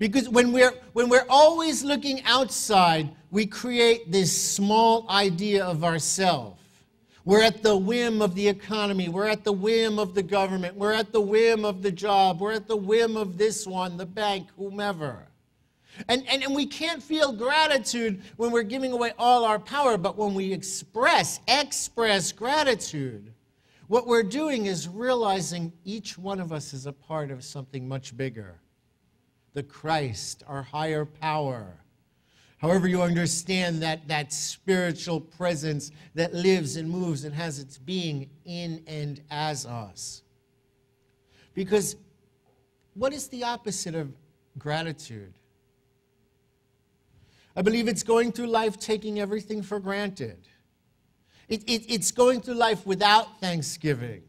Because when we're always looking outside, we create this small idea of ourselves. We're at the whim of the economy. We're at the whim of the government. We're at the whim of the job. We're at the whim of this one, the bank, whomever. And we can't feel gratitude when we're giving away all our power, but when we express gratitude, what we're doing is realizing each one of us is a part of something much bigger. The Christ, our higher power. However you understand that spiritual presence that lives and moves and has its being in and as us. Because what is the opposite of gratitude? I believe it's going through life taking everything for granted. It's going through life without thanksgiving.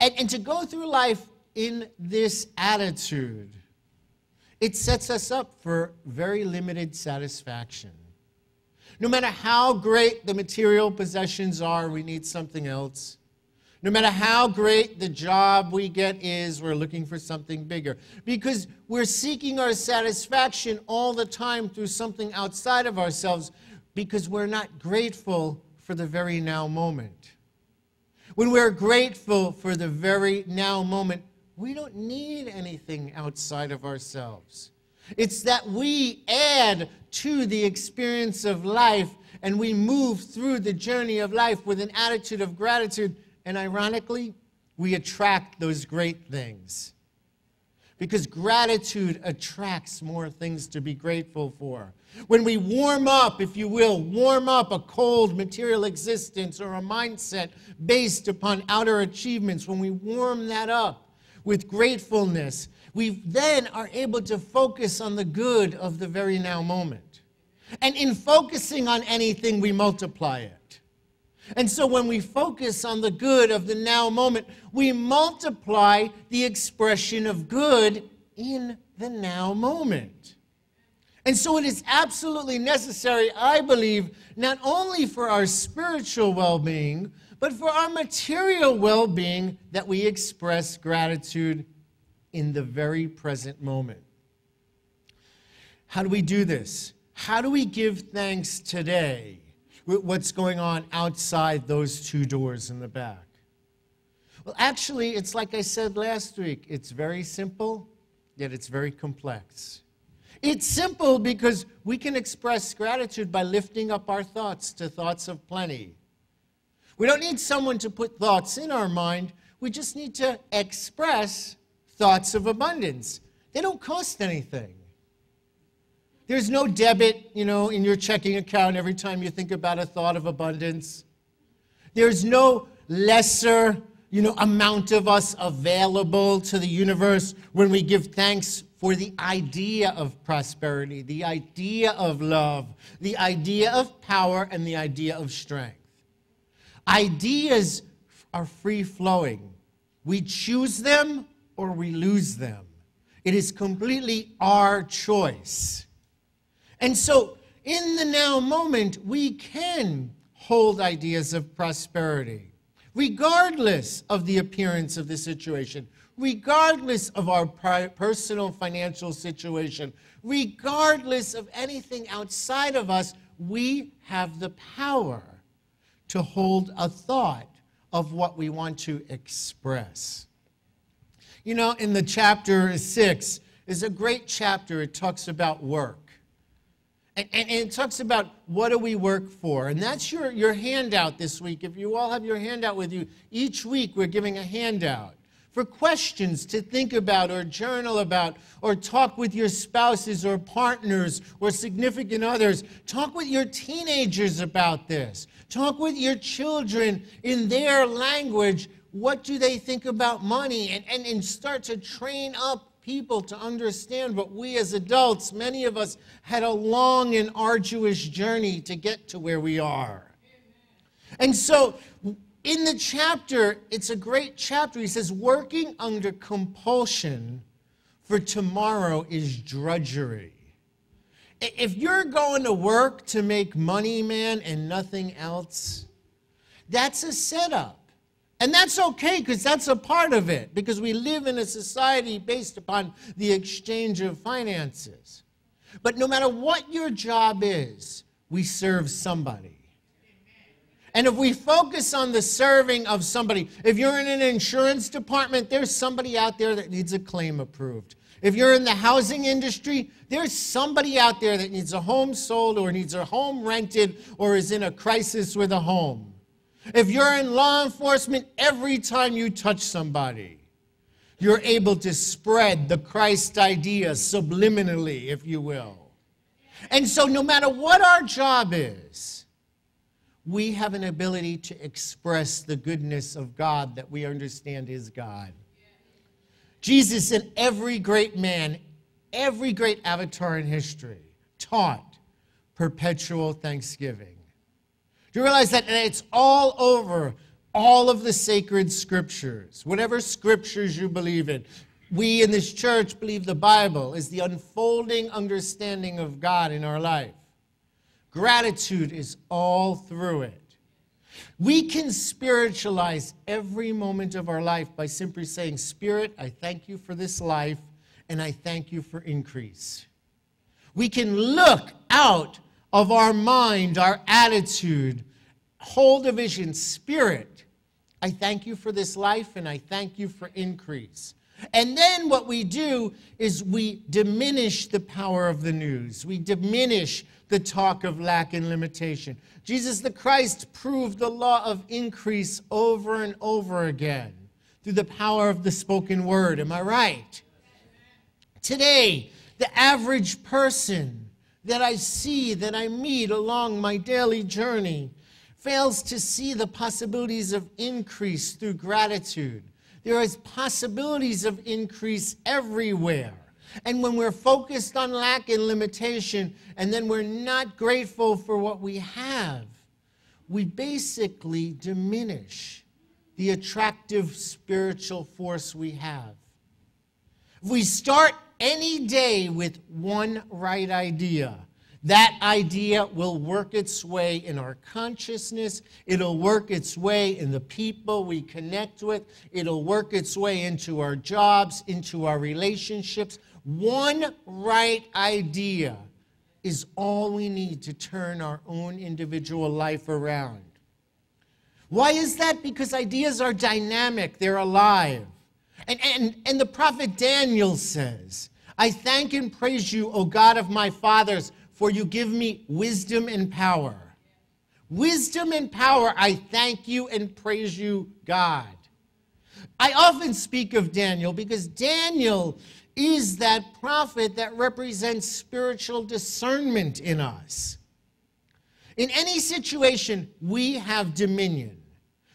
And to go through life in this attitude, it sets us up for very limited satisfaction. No matter how great the material possessions are, we need something else. No matter how great the job we get is, we're looking for something bigger. Because we're seeking our satisfaction all the time through something outside of ourselves, because we're not grateful for the very now moment. When we're grateful for the very now moment, we don't need anything outside of ourselves. It's that we add to the experience of life and we move through the journey of life with an attitude of gratitude. And ironically, we attract those great things. Because gratitude attracts more things to be grateful for. When we warm up, if you will, warm up a cold material existence or a mindset based upon outer achievements, when we warm that up with gratefulness, we then are able to focus on the good of the very now moment. And in focusing on anything, we multiply it. And so when we focus on the good of the now moment, we multiply the expression of good in the now moment. And so it is absolutely necessary, I believe, not only for our spiritual well-being, but for our material well-being, that we express gratitude in the very present moment. How do we do this? How do we give thanks today with what's going on outside those two doors in the back? Well, actually, it's like I said last week. It's very simple, yet it's very complex. It's simple because we can express gratitude by lifting up our thoughts to thoughts of plenty. We don't need someone to put thoughts in our mind. We just need to express thoughts of abundance. They don't cost anything. There's no debit, in your checking account every time you think about a thought of abundance. There's no lesser, amount of us available to the universe when we give thanks for the idea of prosperity, the idea of love, the idea of power, and the idea of strength. Ideas are free-flowing. We choose them or we lose them. It is completely our choice. And so, in the now moment, we can hold ideas of prosperity, regardless of the appearance of the situation, regardless of our personal financial situation, regardless of anything outside of us. We have the power to hold a thought of what we want to express. In the chapter 6 is a great chapter. It talks about work. And it talks about what do we work for. And that's your handout this week. If you all have your handout with you, each week we're giving a handout for questions to think about or journal about or talk with your spouses or partners or significant others. Talk with your teenagers about this. Talk with your children in their language. What do they think about money? And start to train up people to understand what we as adults, many of us, had a long and arduous journey to get to where we are. And so, in the chapter, it's a great chapter. He says, working under compulsion for tomorrow is drudgery. If you're going to work to make money, man, and nothing else, that's a setup. And that's okay, because that's a part of it, because we live in a society based upon the exchange of finances. But no matter what your job is, we serve somebody. And if we focus on the serving of somebody, if you're in an insurance department, there's somebody out there that needs a claim approved. If you're in the housing industry, there's somebody out there that needs a home sold or needs a home rented or is in a crisis with a home. If you're in law enforcement, every time you touch somebody, you're able to spread the Christ idea subliminally, if you will. And so no matter what our job is, we have an ability to express the goodness of God that we understand is God. Jesus and every great man, every great avatar in history taught perpetual thanksgiving. Do you realize that it's all over all of the sacred scriptures? Whatever scriptures you believe in. We in this church believe the Bible is the unfolding understanding of God in our life. Gratitude is all through it. We can spiritualize every moment of our life by simply saying, Spirit, I thank you for this life, and I thank you for increase. We can look out of our mind, our attitude, hold a vision, Spirit, I thank you for this life, and I thank you for increase. And then what we do is we diminish the power of the news. We diminish the talk of lack and limitation. Jesus the Christ proved the law of increase over and over again through the power of the spoken word. Am I right? Today, the average person that I see, that I meet along my daily journey, fails to see the possibilities of increase through gratitude. There is possibilities of increase everywhere. And when we're focused on lack and limitation, and then we're not grateful for what we have, we basically diminish the attractive spiritual force we have. If we start any day with one right idea, that idea will work its way in our consciousness. It'll work its way in the people we connect with. It'll work its way into our jobs, into our relationships. One right idea is all we need to turn our own individual life around. Why is that? Because ideas are dynamic. They're alive. And the prophet Daniel says, I thank and praise you, O God of my fathers, for you give me wisdom and power. Wisdom and power, I thank you and praise you, God. I often speak of Daniel because Daniel is that prophet that represents spiritual discernment in us. In any situation, we have dominion.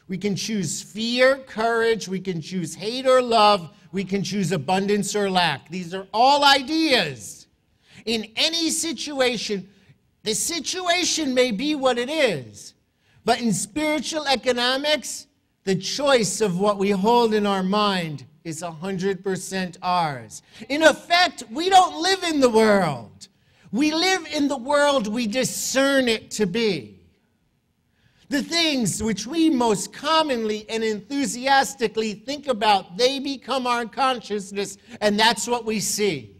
We can choose fear, courage, we can choose hate or love, we can choose abundance or lack. These are all ideas. In any situation, the situation may be what it is, but in spiritual economics, the choice of what we hold in our mind is 100% ours. In effect, we don't live in the world. We live in the world we discern it to be. The things which we most commonly and enthusiastically think about, they become our consciousness, and that's what we see.